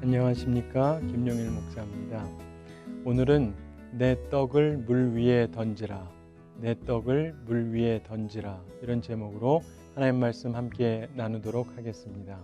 안녕하십니까, 김용일 목사입니다. 오늘은 내 떡을 물 위에 던지라, 내 떡을 물 위에 던지라, 이런 제목으로 하나님 말씀 함께 나누도록 하겠습니다.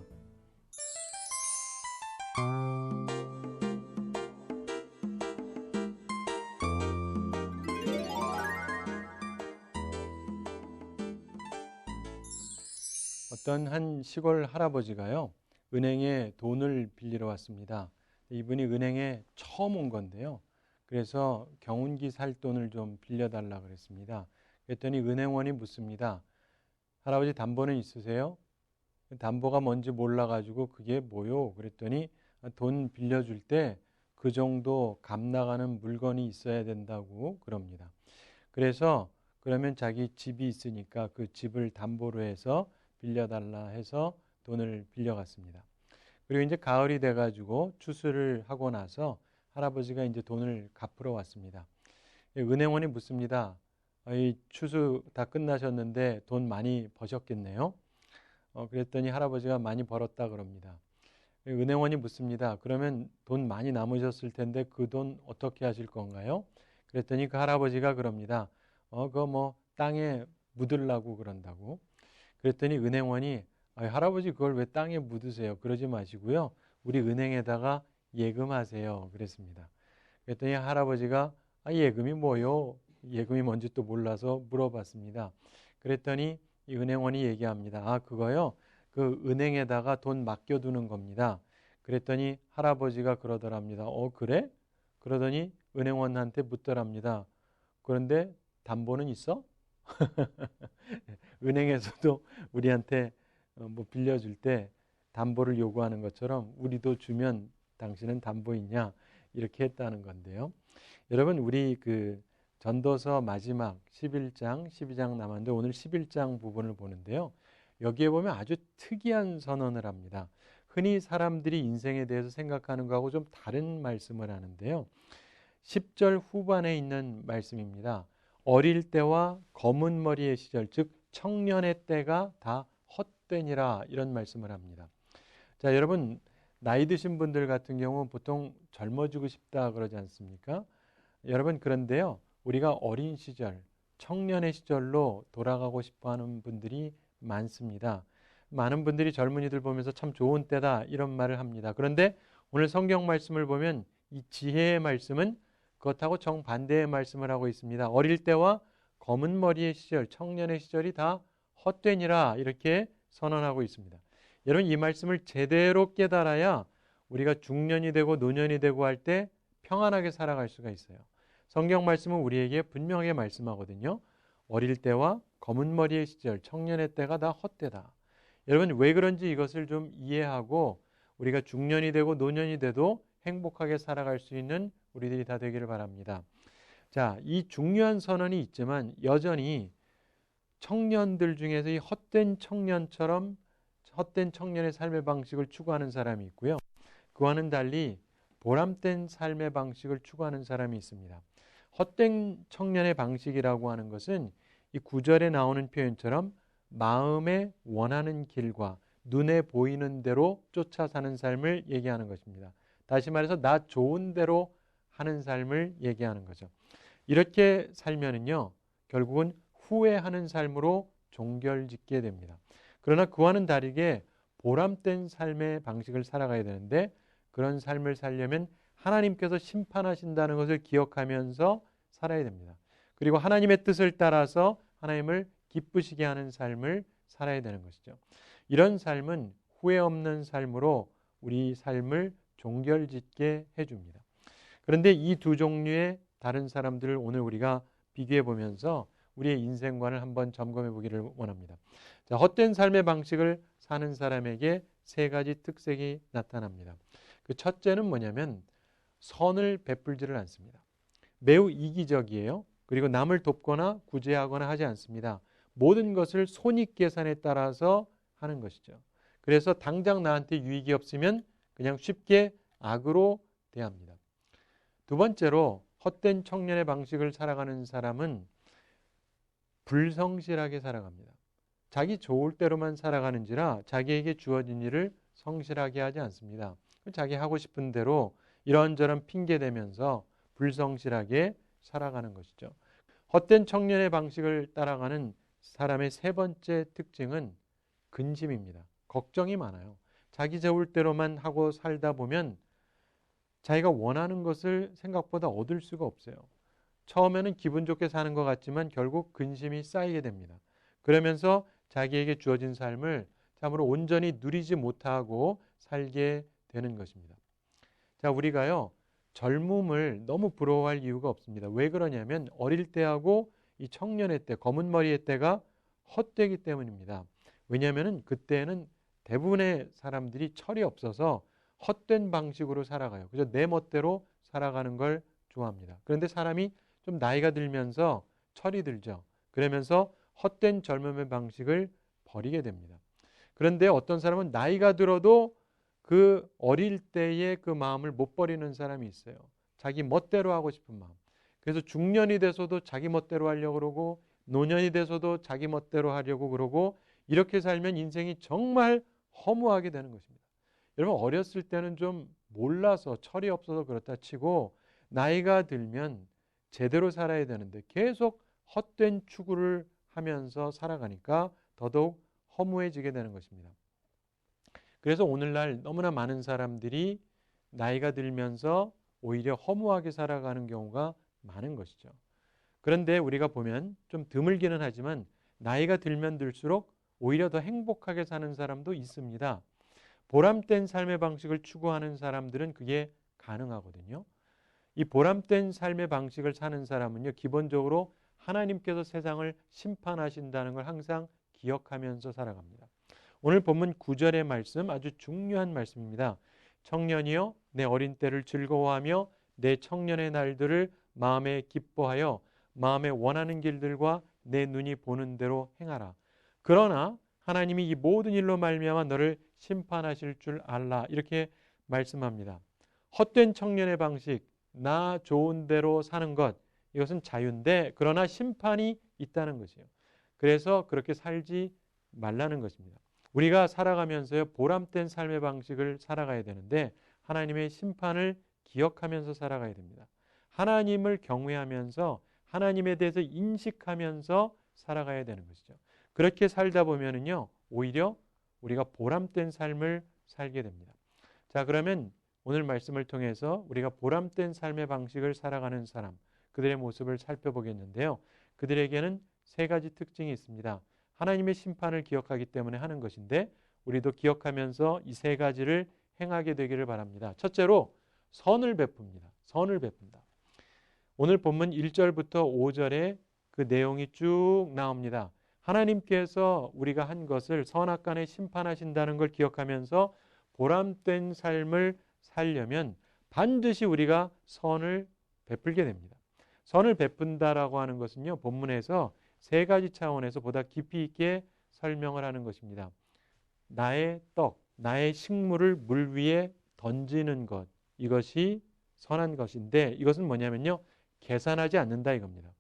어떤 한 시골 할아버지가요, 은행에 돈을 빌리러 왔습니다. 이분이 은행에 처음 온 건데요. 그래서 경운기 살 돈을 좀 빌려달라 그랬습니다. 그랬더니 은행원이 묻습니다. 할아버지 담보는 있으세요? 담보가 뭔지 몰라가지고 그게 뭐요? 그랬더니 돈 빌려줄 때 그 정도 값 나가는 물건이 있어야 된다고 그럽니다. 그래서 그러면 자기 집이 있으니까 그 집을 담보로 해서 빌려달라 해서 돈을 빌려갔습니다. 그리고 이제 가을이 돼가지고 추수를 하고 나서 할아버지가 이제 돈을 갚으러 왔습니다. 은행원이 묻습니다. 이 추수 다 끝나셨는데 돈 많이 버셨겠네요. 그랬더니 할아버지가 많이 벌었다 그럽니다. 은행원이 묻습니다. 그러면 돈 많이 남으셨을 텐데 그 돈 어떻게 하실 건가요? 그랬더니 그 할아버지가 그럽니다. 그거 뭐 땅에 묻으려고 그런다고. 그랬더니 은행원이 할아버지 그걸 왜 땅에 묻으세요? 그러지 마시고요. 우리 은행에다가 예금하세요. 그랬습니다. 그랬더니 할아버지가 예금이 뭐요? 예금이 뭔지 또 몰라서 물어봤습니다. 그랬더니 이 은행원이 얘기합니다. 그거요. 그 은행에다가 돈 맡겨두는 겁니다. 그랬더니 할아버지가 그러더랍니다. 그래? 그러더니 은행원한테 묻더랍니다. 그런데 담보는 있어? 은행에서도 우리한테 뭐 빌려줄 때 담보를 요구하는 것처럼 우리도 주면 당신은 담보 있냐? 이렇게 했다는 건데요. 여러분, 우리 그 전도서 마지막 11장, 12장 남았는데 오늘 11장 부분을 보는데요. 여기에 보면 아주 특이한 선언을 합니다. 흔히 사람들이 인생에 대해서 생각하는 것하고 좀 다른 말씀을 하는데요. 10절 후반에 있는 말씀입니다. 어릴 때와 검은 머리의 시절, 즉 청년의 때가 다 헛되니라, 이런 말씀을 합니다. 자, 여러분, 나이 드신 분들 같은 경우 보통 젊어지고 싶다 그러지 않습니까? 여러분, 그런데요, 우리가 어린 시절, 청년의 시절로 돌아가고 싶어 하는 분들이 많습니다. 많은 분들이 젊은이들 보면서 참 좋은 때다 이런 말을 합니다. 그런데 오늘 성경 말씀을 보면 이 지혜의 말씀은 그것하고 정반대의 말씀을 하고 있습니다. 어릴 때와 검은 머리의 시절, 청년의 시절이 다 헛되니라, 이렇게 선언하고 있습니다. 여러분, 이 말씀을 제대로 깨달아야 우리가 중년이 되고 노년이 되고 할 때 평안하게 살아갈 수가 있어요. 성경 말씀은 우리에게 분명하게 말씀하거든요. 어릴 때와 검은 머리의 시절, 청년의 때가 다 헛되다. 여러분, 왜 그런지 이것을 좀 이해하고 우리가 중년이 되고 노년이 돼도 행복하게 살아갈 수 있는 우리들이 다 되기를 바랍니다. 자, 이 중요한 선언이 있지만 여전히 청년들 중에서 이 헛된 청년처럼 헛된 청년의 삶의 방식을 추구하는 사람이 있고요. 그와는 달리 보람된 삶의 방식을 추구하는 사람이 있습니다. 헛된 청년의 방식이라고 하는 것은 이 9절에 나오는 표현처럼 마음에 원하는 길과 눈에 보이는 대로 쫓아 사는 삶을 얘기하는 것입니다. 다시 말해서 나 좋은 대로 하는 삶을 얘기하는 거죠. 이렇게 살면은요, 결국은 후회하는 삶으로 종결짓게 됩니다. 그러나 그와는 다르게 보람된 삶의 방식을 살아가야 되는데 그런 삶을 살려면 하나님께서 심판하신다는 것을 기억하면서 살아야 됩니다. 그리고 하나님의 뜻을 따라서 하나님을 기쁘시게 하는 삶을 살아야 되는 것이죠. 이런 삶은 후회 없는 삶으로 우리 삶을 종결짓게 해줍니다. 그런데 이 두 종류의 다른 사람들을 오늘 우리가 비교해 보면서 우리의 인생관을 한번 점검해 보기를 원합니다. 자, 헛된 삶의 방식을 사는 사람에게 세 가지 특색이 나타납니다. 그 첫째는 뭐냐면 선을 베풀지를 않습니다. 매우 이기적이에요. 그리고 남을 돕거나 구제하거나 하지 않습니다. 모든 것을 손익계산에 따라서 하는 것이죠. 그래서 당장 나한테 유익이 없으면 그냥 쉽게 악으로 대합니다. 두 번째로 헛된 청년의 방식을 살아가는 사람은 불성실하게 살아갑니다. 자기 좋을 대로만 살아가는지라 자기에게 주어진 일을 성실하게 하지 않습니다. 자기 하고 싶은 대로 이런저런 핑계 대면서 불성실하게 살아가는 것이죠. 헛된 청년의 방식을 따라가는 사람의 세 번째 특징은 근심입니다. 걱정이 많아요. 자기 재울대로만 하고 살다 보면 자기가 원하는 것을 생각보다 얻을 수가 없어요. 처음에는 기분 좋게 사는 것 같지만 결국 근심이 쌓이게 됩니다. 그러면서 자기에게 주어진 삶을 참으로 온전히 누리지 못하고 살게 되는 것입니다. 자, 우리가요, 젊음을 너무 부러워할 이유가 없습니다. 왜 그러냐면 어릴 때하고 이 청년의 때, 검은 머리의 때가 헛되기 때문입니다. 왜냐하면 그때는 대부분의 사람들이 철이 없어서 헛된 방식으로 살아가요. 그래서 내 멋대로 살아가는 걸 좋아합니다. 그런데 사람이 좀 나이가 들면서 철이 들죠. 그러면서 헛된 젊음의 방식을 버리게 됩니다. 그런데 어떤 사람은 나이가 들어도 그 어릴 때의 그 마음을 못 버리는 사람이 있어요. 자기 멋대로 하고 싶은 마음. 그래서 중년이 돼서도 자기 멋대로 하려고 그러고 노년이 돼서도 자기 멋대로 하려고 그러고 이렇게 살면 인생이 정말 허무하게 되는 것입니다. 여러분 어렸을 때는 좀 몰라서 철이 없어서 그렇다 치고 나이가 들면 제대로 살아야 되는데 계속 헛된 추구를 하면서 살아가니까 더더욱 허무해지게 되는 것입니다. 그래서 오늘날 너무나 많은 사람들이 나이가 들면서 오히려 허무하게 살아가는 경우가 많은 것이죠. 그런데 우리가 보면 좀 드물기는 하지만 나이가 들면 들수록 오히려 더 행복하게 사는 사람도 있습니다. 보람된 삶의 방식을 추구하는 사람들은 그게 가능하거든요. 이 보람된 삶의 방식을 사는 사람은요, 기본적으로 하나님께서 세상을 심판하신다는 걸 항상 기억하면서 살아갑니다. 오늘 본문 9절의 말씀 아주 중요한 말씀입니다. 청년이여 내 어린 때를 즐거워하며 내 청년의 날들을 마음에 기뻐하여 마음에 원하는 길들과 내 눈이 보는 대로 행하라. 그러나 하나님이 이 모든 일로 말미암아 너를 심판하실 줄 알라. 이렇게 말씀합니다. 헛된 청년의 방식, 나 좋은 대로 사는 것, 이것은 자유인데 그러나 심판이 있다는 것이에요. 그래서 그렇게 살지 말라는 것입니다. 우리가 살아가면서요, 보람된 삶의 방식을 살아가야 되는데 하나님의 심판을 기억하면서 살아가야 됩니다. 하나님을 경외하면서 하나님에 대해서 인식하면서 살아가야 되는 것이죠. 그렇게 살다 보면은요, 오히려 우리가 보람된 삶을 살게 됩니다. 자, 그러면 오늘 말씀을 통해서 우리가 보람된 삶의 방식을 살아가는 사람, 그들의 모습을 살펴보겠는데요. 그들에게는 세 가지 특징이 있습니다. 하나님의 심판을 기억하기 때문에 하는 것인데 우리도 기억하면서 이 세 가지를 행하게 되기를 바랍니다. 첫째로 선을 베풉니다. 선을 베푼다. 오늘 본문 1절부터 5절에 그 내용이 쭉 나옵니다. 하나님께서 우리가 한 것을 선악간에 심판하신다는 걸 기억하면서 보람된 삶을 살려면 반드시 우리가 선을 베풀게 됩니다. 선을 베푼다라고 하는 것은요, 본문에서 세 가지 차원에서 보다 깊이 있게 설명을 하는 것입니다. 나의 떡, 나의 식물을 물 위에 던지는 것, 이것이 선한 것인데 이것은 뭐냐면요, 계산하지 않는다 이겁니다.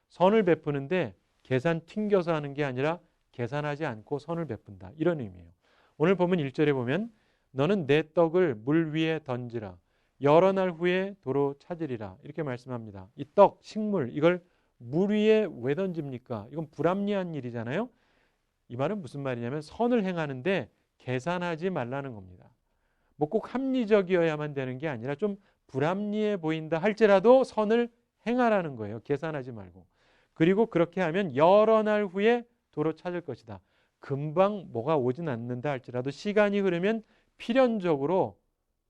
선을 베푸는데 계산 튕겨서 하는 게 아니라 계산하지 않고 선을 베푼다, 이런 의미예요. 오늘 보면 1절에 보면 너는 내 떡을 물 위에 던지라. 여러 날 후에 도로 찾으리라. 이렇게 말씀합니다. 이 떡, 식물, 이걸 물 위에 왜 던집니까? 이건 불합리한 일이잖아요. 이 말은 무슨 말이냐면 선을 행하는데 계산하지 말라는 겁니다. 뭐 꼭 합리적이어야만 되는 게 아니라 좀 불합리해 보인다 할지라도 선을 행하라는 거예요. 계산하지 말고. 그리고 그렇게 하면 여러 날 후에 도로 찾을 것이다. 금방 뭐가 오진 않는다 할지라도 시간이 흐르면 필연적으로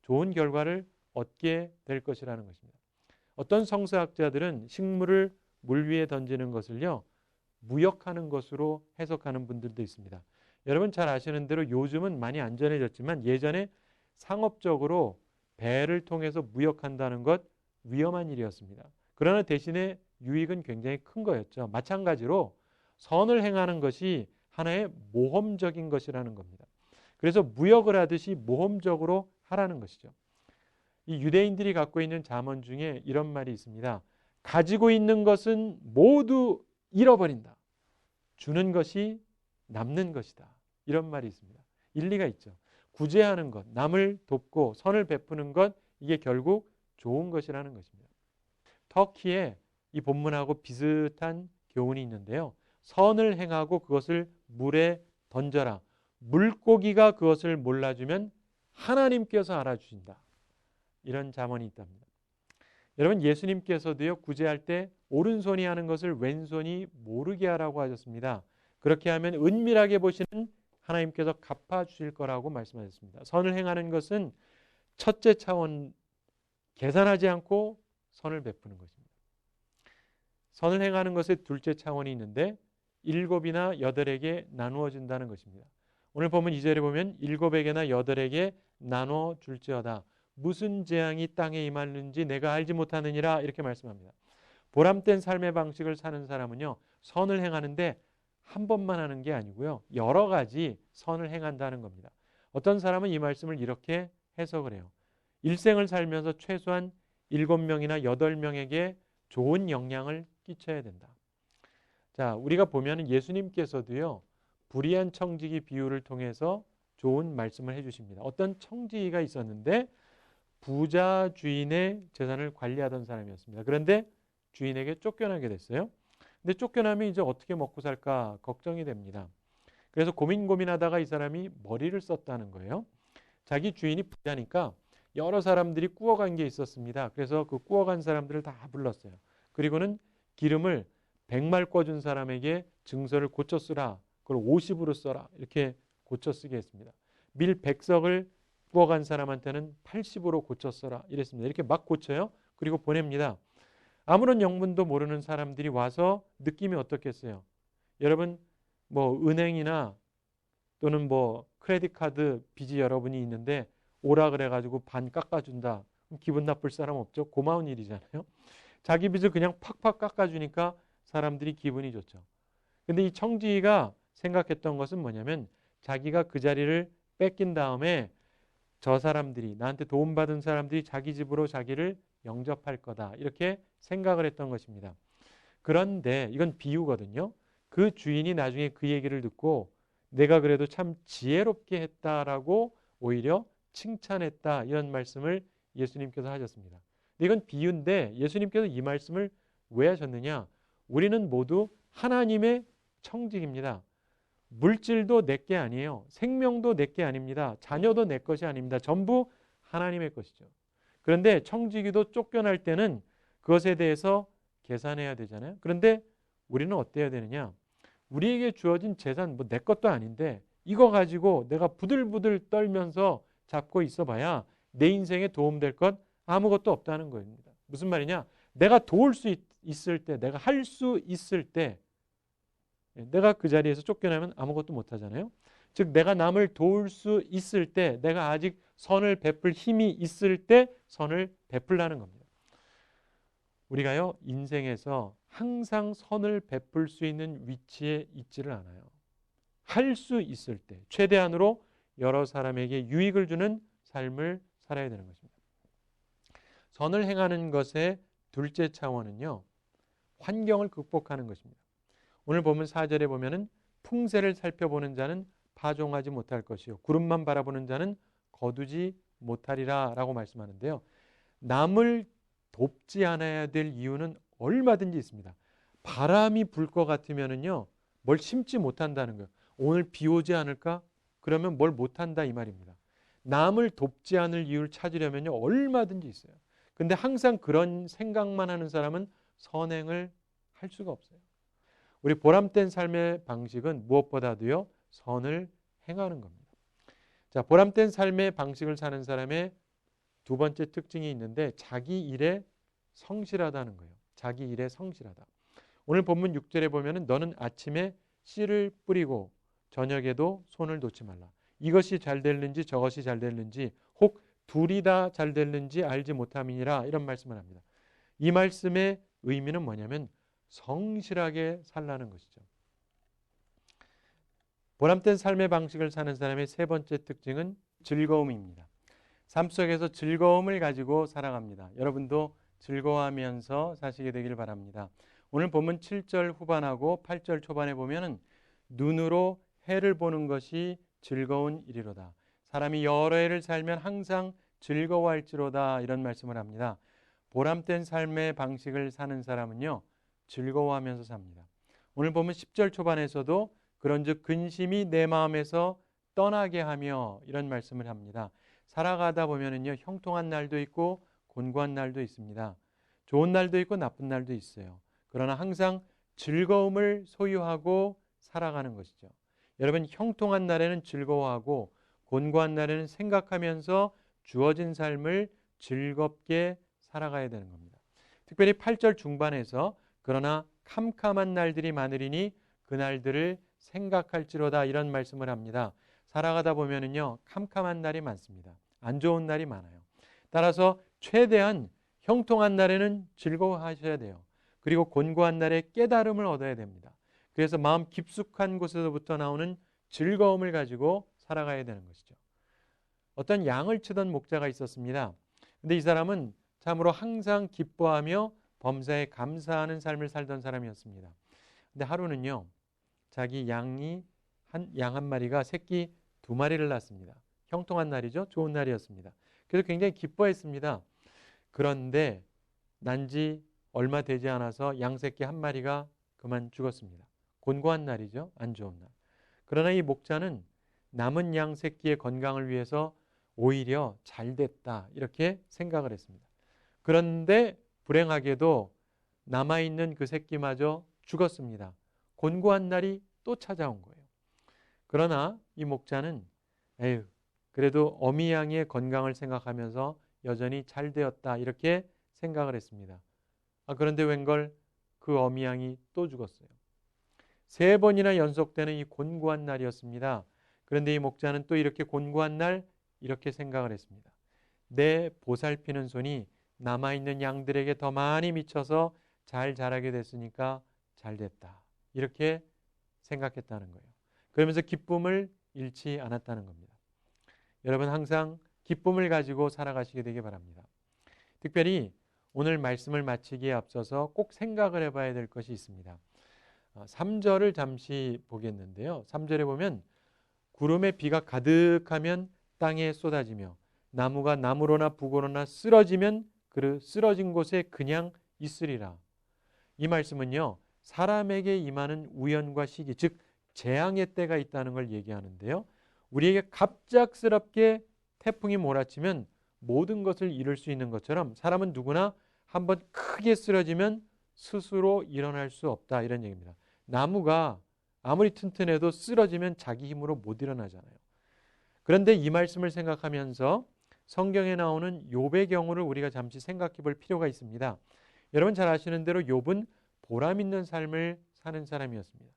좋은 결과를 얻게 될 것이라는 것입니다. 어떤 성서학자들은 식물을 물 위에 던지는 것을요, 무역하는 것으로 해석하는 분들도 있습니다. 여러분 잘 아시는 대로 요즘은 많이 안전해졌지만 예전에 상업적으로 배를 통해서 무역한다는 것 위험한 일이었습니다. 그러나 대신에 유익은 굉장히 큰 거였죠. 마찬가지로 선을 행하는 것이 하나의 모험적인 것이라는 겁니다. 그래서 무역을 하듯이 모험적으로 하라는 것이죠. 이 유대인들이 갖고 있는 잠언 중에 이런 말이 있습니다. 가지고 있는 것은 모두 잃어버린다. 주는 것이 남는 것이다. 이런 말이 있습니다. 일리가 있죠. 구제하는 것, 남을 돕고 선을 베푸는 것, 이게 결국 좋은 것이라는 것입니다. 터키에 이 본문하고 비슷한 교훈이 있는데요. 선을 행하고 그것을 물에 던져라. 물고기가 그것을 몰라주면 하나님께서 알아주신다. 이런 잠언이 있답니다. 여러분, 예수님께서도요, 구제할 때 오른손이 하는 것을 왼손이 모르게 하라고 하셨습니다. 그렇게 하면 은밀하게 보시는 하나님께서 갚아주실 거라고 말씀하셨습니다. 선을 행하는 것은 첫째 차원, 계산하지 않고 선을 베푸는 것입니다. 선을 행하는 것에 둘째 차원이 있는데 7이나 8에게 나누어 준다는 것입니다. 오늘 보면 2절에 보면 7에게나 8에게 나눠 줄지어다. 무슨 재앙이 땅에 임하는지 내가 알지 못하느니라, 이렇게 말씀합니다. 보람된 삶의 방식을 사는 사람은요, 선을 행하는데 한 번만 하는 게 아니고요, 여러 가지 선을 행한다는 겁니다. 어떤 사람은 이 말씀을 이렇게 해석을 해요. 일생을 살면서 최소한 7명이나 8명에게 좋은 영향을 끼쳐야 된다. 자, 우리가 보면 예수님께서도요, 불의한 청지기 비유를 통해서 좋은 말씀을 해주십니다. 어떤 청지기가 있었는데 부자 주인의 재산을 관리하던 사람이었습니다. 그런데 주인에게 쫓겨나게 됐어요. 근데 쫓겨나면 이제 어떻게 먹고 살까 걱정이 됩니다. 그래서 고민하다가 이 사람이 머리를 썼다는 거예요. 자기 주인이 부자니까 여러 사람들이 꾸어간 게 있었습니다. 그래서 그 꾸어간 사람들을 다 불렀어요. 그리고는 기름을 100말 꿔준 사람에게 증서를 고쳐 쓰라. 그걸 50으로 써라. 이렇게 고쳐 쓰게 했습니다. 밀 100석을 꾸어간 사람한테는 80으로 고쳐 써라. 이랬습니다. 이렇게 막 고쳐요. 그리고 보냅니다. 아무런 영문도 모르는 사람들이 와서 느낌이 어떻겠어요? 여러분, 뭐 은행이나 또는 뭐 크레딧 카드 빚이 여러분이 있는데 오라 그래가지고 반 깎아준다. 그럼 기분 나쁠 사람 없죠? 고마운 일이잖아요. 자기 빚을 그냥 팍팍 깎아주니까 사람들이 기분이 좋죠. 근데 이 청지기가 생각했던 것은 뭐냐면 자기가 그 자리를 뺏긴 다음에 저 사람들이, 나한테 도움받은 사람들이 자기 집으로 자기를 영접할 거다, 이렇게 생각을 했던 것입니다. 그런데 이건 비유거든요. 그 주인이 나중에 그 얘기를 듣고 내가 그래도 참 지혜롭게 했다라고 오히려 칭찬했다, 이런 말씀을 예수님께서 하셨습니다. 이건 비유인데 예수님께서 이 말씀을 왜 하셨느냐? 우리는 모두 하나님의 청직입니다. 물질도 내 게 아니에요. 생명도 내 게 아닙니다. 자녀도 내 것이 아닙니다. 전부 하나님의 것이죠. 그런데 청지기도 쫓겨날 때는 그것에 대해서 계산해야 되잖아요. 그런데 우리는 어때야 되느냐? 우리에게 주어진 재산, 뭐 내 것도 아닌데 이거 가지고 내가 부들부들 떨면서 잡고 있어봐야 내 인생에 도움될 것 아무것도 없다는 겁니다. 무슨 말이냐? 내가 도울 수 있을 때, 내가 할 수 있을 때, 내가 그 자리에서 쫓겨나면 아무것도 못하잖아요. 즉 내가 남을 도울 수 있을 때, 내가 아직 선을 베풀 힘이 있을 때 선을 베풀라는 겁니다. 우리가요, 인생에서 항상 선을 베풀 수 있는 위치에 있지를 않아요. 할 수 있을 때 최대한으로 여러 사람에게 유익을 주는 삶을 살아야 되는 것입니다. 선을 행하는 것의 둘째 차원은요, 환경을 극복하는 것입니다. 오늘 보면 4절에 보면은 풍세를 살펴보는 자는 파종하지 못할 것이요 구름만 바라보는 자는 거두지 못하리라 라고 말씀하는데요. 남을 돕지 않아야 될 이유는 얼마든지 있습니다. 바람이 불 것 같으면은요, 뭘 심지 못한다는 거예요. 오늘 비 오지 않을까? 그러면 뭘 못한다, 이 말입니다. 남을 돕지 않을 이유를 찾으려면요, 얼마든지 있어요. 근데 항상 그런 생각만 하는 사람은 선행을 할 수가 없어요. 우리 보람된 삶의 방식은 무엇보다도요, 선을 행하는 겁니다. 자, 보람된 삶의 방식을 사는 사람의 두 번째 특징이 있는데 자기 일에 성실하다는 거예요. 자기 일에 성실하다. 오늘 본문 6절에 보면은 너는 아침에 씨를 뿌리고 저녁에도 손을 놓지 말라. 이것이 잘 될는지 저것이 잘 될는지 혹 둘이 다 잘 될는지 알지 못함이니라, 이런 말씀을 합니다. 이 말씀의 의미는 뭐냐면 성실하게 살라는 것이죠. 보람된 삶의 방식을 사는 사람의 세 번째 특징은 즐거움입니다. 삶 속에서 즐거움을 가지고 살아갑니다. 여러분도 즐거워하면서 사시게 되길 바랍니다. 오늘 본문 7절 후반하고 8절 초반에 보면은 눈으로 해를 보는 것이 즐거운 일이로다. 사람이 여러 해를 살면 항상 즐거워할지로다 이런 말씀을 합니다. 보람된 삶의 방식을 사는 사람은요, 즐거워하면서 삽니다. 오늘 보면 10절 초반에서도 그런즉 근심이 내 마음에서 떠나게 하며 이런 말씀을 합니다. 살아가다 보면은요, 형통한 날도 있고 곤고한 날도 있습니다. 좋은 날도 있고 나쁜 날도 있어요. 그러나 항상 즐거움을 소유하고 살아가는 것이죠. 여러분, 형통한 날에는 즐거워하고 곤고한 날에는 생각하면서 주어진 삶을 즐겁게 살아가야 되는 겁니다. 특별히 8절 중반에서 그러나 캄캄한 날들이 많으리니 그 날들을 생각할지로다 이런 말씀을 합니다. 살아가다 보면은요, 캄캄한 날이 많습니다. 안 좋은 날이 많아요. 따라서 최대한 형통한 날에는 즐거워하셔야 돼요. 그리고 곤고한 날에 깨달음을 얻어야 됩니다. 그래서 마음 깊숙한 곳에서부터 나오는 즐거움을 가지고 살아가야 되는 것이죠. 어떤 양을 치던 목자가 있었습니다. 근데 이 사람은 참으로 항상 기뻐하며 범사에 감사하는 삶을 살던 사람이었습니다. 근데 하루는요, 자기 양 한 마리가 새끼 2마리를 낳습니다. 형통한 날이죠. 좋은 날이었습니다. 그래서 굉장히 기뻐했습니다. 그런데 난지 얼마 되지 않아서 양 새끼 1마리가 그만 죽었습니다. 곤고한 날이죠. 안 좋은 날. 그러나 이 목자는 남은 양 새끼의 건강을 위해서 오히려 잘 됐다 이렇게 생각을 했습니다. 그런데 불행하게도 남아있는 그 새끼마저 죽었습니다. 곤고한 날이 또 찾아온 거예요. 그러나 이 목자는 에휴, 그래도 어미 양의 건강을 생각하면서 여전히 잘 되었다 이렇게 생각을 했습니다. 그런데 웬걸 그 어미 양이 또 죽었어요. 3번이나 연속되는 이 곤고한 날이었습니다. 그런데 이 목자는 또 이렇게 곤고한 날 이렇게 생각을 했습니다. 내 보살피는 손이 남아있는 양들에게 더 많이 미쳐서 잘 자라게 됐으니까 잘 됐다. 이렇게 생각했다는 거예요. 그러면서 기쁨을 잃지 않았다는 겁니다. 여러분 항상 기쁨을 가지고 살아가시게 되기 바랍니다. 특별히 오늘 말씀을 마치기에 앞서서 꼭 생각을 해봐야 될 것이 있습니다. 3절을 잠시 보겠는데요. 3절에 보면 구름에 비가 가득하면 땅에 쏟아지며 나무가 나무로나 북으로나 쓰러지면 그 쓰러진 곳에 그냥 있으리라. 이 말씀은요, 사람에게 임하는 우연과 시기, 즉 재앙의 때가 있다는 걸 얘기하는데요. 우리에게 갑작스럽게 태풍이 몰아치면 모든 것을 잃을 수 있는 것처럼 사람은 누구나 한번 크게 쓰러지면 스스로 일어날 수 없다 이런 얘기입니다. 나무가 아무리 튼튼해도 쓰러지면 자기 힘으로 못 일어나잖아요. 그런데 이 말씀을 생각하면서 성경에 나오는 욥의 경우를 우리가 잠시 생각해 볼 필요가 있습니다. 여러분 잘 아시는 대로 욥은 보람 있는 삶을 사는 사람이었습니다.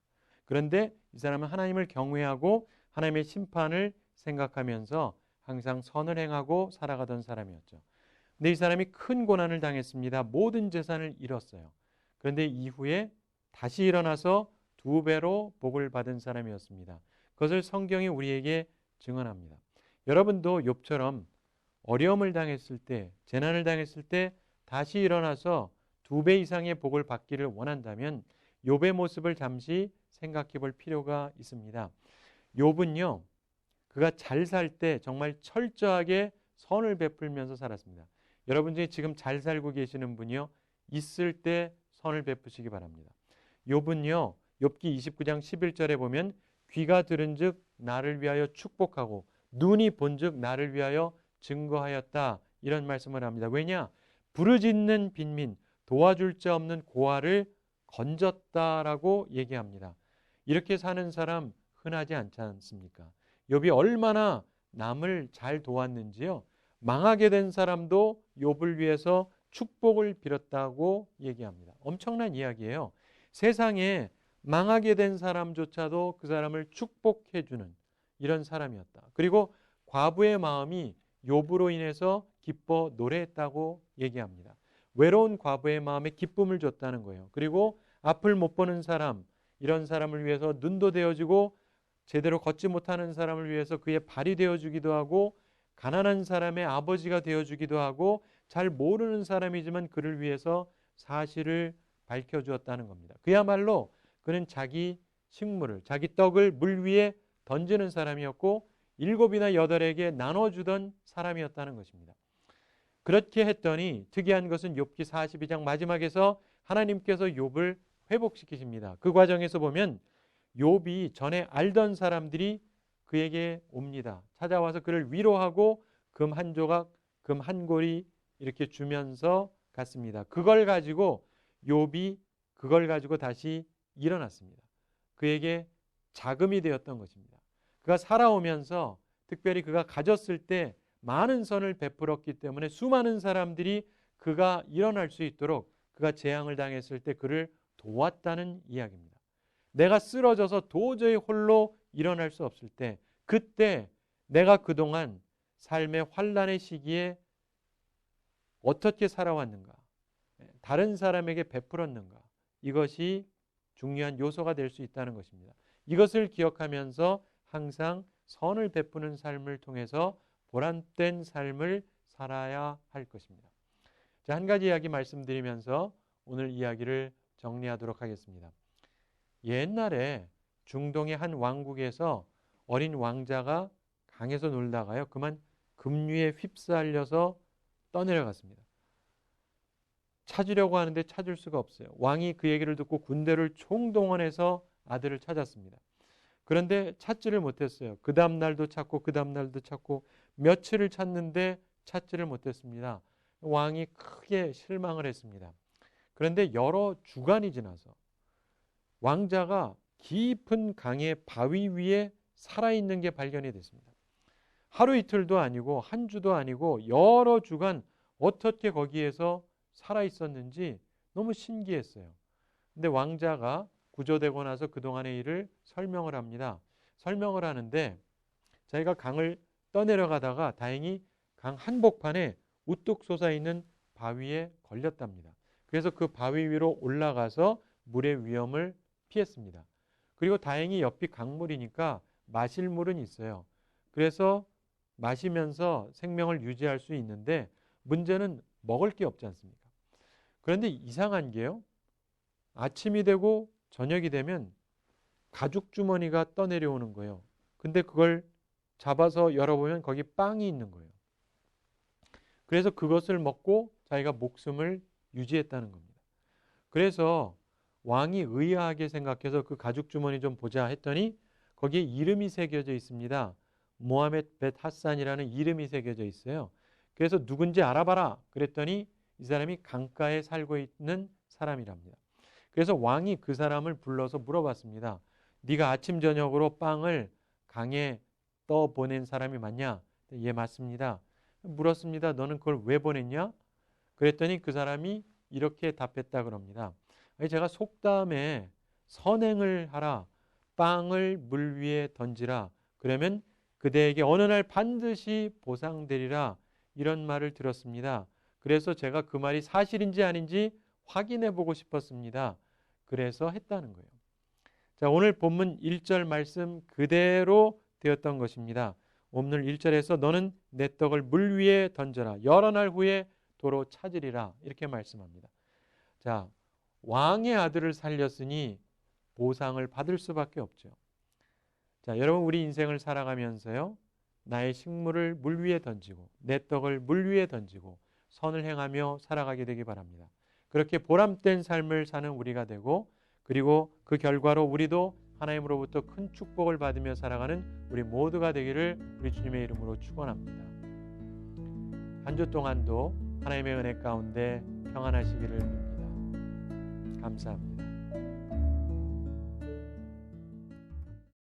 그런데 이 사람은 하나님을 경외하고 하나님의 심판을 생각하면서 항상 선을 행하고 살아가던 사람이었죠. 근데 이 사람이 큰 고난을 당했습니다. 모든 재산을 잃었어요. 그런데 이후에 다시 일어나서 2배로 복을 받은 사람이었습니다. 그것을 성경이 우리에게 증언합니다. 여러분도 욥처럼 어려움을 당했을 때, 재난을 당했을 때 다시 일어나서 2배 이상의 복을 받기를 원한다면 욥의 모습을 잠시 생각해 볼 필요가 있습니다. 욥은요, 그가 잘 살 때 정말 철저하게 선을 베풀면서 살았습니다. 여러분 중에 지금 잘 살고 계시는 분이요, 있을 때 선을 베푸시기 바랍니다. 욥은요, 욥기 29장 11절에 보면 귀가 들은즉 나를 위하여 축복하고 눈이 본즉 나를 위하여 증거하였다 이런 말씀을 합니다. 왜냐? 부르짖는 빈민, 도와줄 자 없는 고아를 건졌다라고 얘기합니다. 이렇게 사는 사람 흔하지 않지 않습니까? 욥이 얼마나 남을 잘 도왔는지요. 망하게 된 사람도 욥을 위해서 축복을 빌었다고 얘기합니다. 엄청난 이야기예요. 세상에 망하게 된 사람조차도 그 사람을 축복해주는 이런 사람이었다. 그리고 과부의 마음이 욥으로 인해서 기뻐 노래했다고 얘기합니다. 외로운 과부의 마음에 기쁨을 줬다는 거예요. 그리고 앞을 못 보는 사람, 이런 사람을 위해서 눈도 되어주고 제대로 걷지 못하는 사람을 위해서 그의 발이 되어주기도 하고 가난한 사람의 아버지가 되어주기도 하고 잘 모르는 사람이지만 그를 위해서 사실을 밝혀주었다는 겁니다. 그야말로 그는 자기 식물을, 자기 떡을 물 위에 던지는 사람이었고 7이나 8에게 나눠주던 사람이었다는 것입니다. 그렇게 했더니 특이한 것은 욥기 42장 마지막에서 하나님께서 욥을 회복시키십니다. 그 과정에서 보면 욥이 전에 알던 사람들이 그에게 옵니다. 찾아와서 그를 위로하고 금 한 조각, 금 한 고리 이렇게 주면서 갔습니다. 그걸 가지고 욥이 다시 일어났습니다. 그에게 자금이 되었던 것입니다. 그가 살아오면서 특별히 그가 가졌을 때 많은 선을 베풀었기 때문에 수많은 사람들이 그가 일어날 수 있도록 그가 재앙을 당했을 때 그를 도왔다는 이야기입니다. 내가 쓰러져서 도저히 홀로 일어날 수 없을 때, 그때 내가 그동안 삶의 환난의 시기에 어떻게 살아왔는가, 다른 사람에게 베풀었는가, 이것이 중요한 요소가 될 수 있다는 것입니다. 이것을 기억하면서 항상 선을 베푸는 삶을 통해서 보람된 삶을 살아야 할 것입니다. 자, 한 가지 이야기 말씀드리면서 오늘 이야기를 정리하도록 하겠습니다. 옛날에 중동의 한 왕국에서 어린 왕자가 강에서 놀다가요, 그만 급류에 휩쓸려서 떠내려갔습니다. 찾으려고 하는데 찾을 수가 없어요. 왕이 그 얘기를 듣고 군대를 총동원해서 아들을 찾았습니다. 그런데 찾지를 못했어요. 그 다음 날도 찾고 그 다음 날도 찾고 며칠을 찾는데 찾지를 못했습니다. 왕이 크게 실망을 했습니다. 그런데 여러 주간이 지나서 왕자가 깊은 강의 바위 위에 살아있는 게 발견이 됐습니다. 하루 이틀도 아니고 한 주도 아니고 여러 주간 어떻게 거기에서 살아있었는지 너무 신기했어요. 근데 왕자가 구조되고 나서 그동안의 일을 설명을 합니다. 설명을 하는데 자기가 강을 떠내려가다가 다행히 강 한복판에 우뚝 솟아있는 바위에 걸렸답니다. 그래서 그 바위 위로 올라가서 물의 위험을 피했습니다. 그리고 다행히 옆이 강물이니까 마실 물은 있어요. 그래서 마시면서 생명을 유지할 수 있는데 문제는 먹을 게 없지 않습니까? 그런데 이상한 게요, 아침이 되고 저녁이 되면 가죽 주머니가 떠내려오는 거예요. 근데 그걸 잡아서 열어보면 거기 빵이 있는 거예요. 그래서 그것을 먹고 자기가 목숨을 유지했다는 겁니다. 그래서 왕이 의아하게 생각해서 그 가죽 주머니 좀 보자 했더니 거기에 이름이 새겨져 있습니다. 모하메드 벳 하산이라는 이름이 새겨져 있어요. 그래서 누군지 알아봐라 그랬더니 이 사람이 강가에 살고 있는 사람이랍니다. 그래서 왕이 그 사람을 불러서 물어봤습니다. 네가 아침 저녁으로 빵을 강에 떠보낸 사람이 맞냐? 예, 맞습니다. 물었습니다. 너는 그걸 왜 보냈냐? 그랬더니 그 사람이 이렇게 답했다 그럽니다. 제가 속담에 선행을 하라, 빵을 물 위에 던지라, 그러면 그대에게 어느 날 반드시 보상되리라, 이런 말을 들었습니다. 그래서 제가 그 말이 사실인지 아닌지 확인해 보고 싶었습니다. 그래서 했다는 거예요. 자, 오늘 본문 1절 말씀 그대로 되었던 것입니다. 오늘 1절에서 너는 내 떡을 물 위에 던져라, 여러 날 후에 도로 찾으리라, 이렇게 말씀합니다. 자, 왕의 아들을 살렸으니 보상을 받을 수밖에 없죠. 자, 여러분, 우리 인생을 살아가면서요, 나의 식물을 물 위에 던지고 내 떡을 물 위에 던지고 선을 행하며 살아가게 되기 바랍니다. 그렇게 보람된 삶을 사는 우리가 되고, 그리고 그 결과로 우리도 하나님으로부터 큰 축복을 받으며 살아가는 우리 모두가 되기를 우리 주님의 이름으로 축원합니다. 한 주 동안도 하나님의 은혜 가운데 평안하시기를 빕니다. 감사합니다.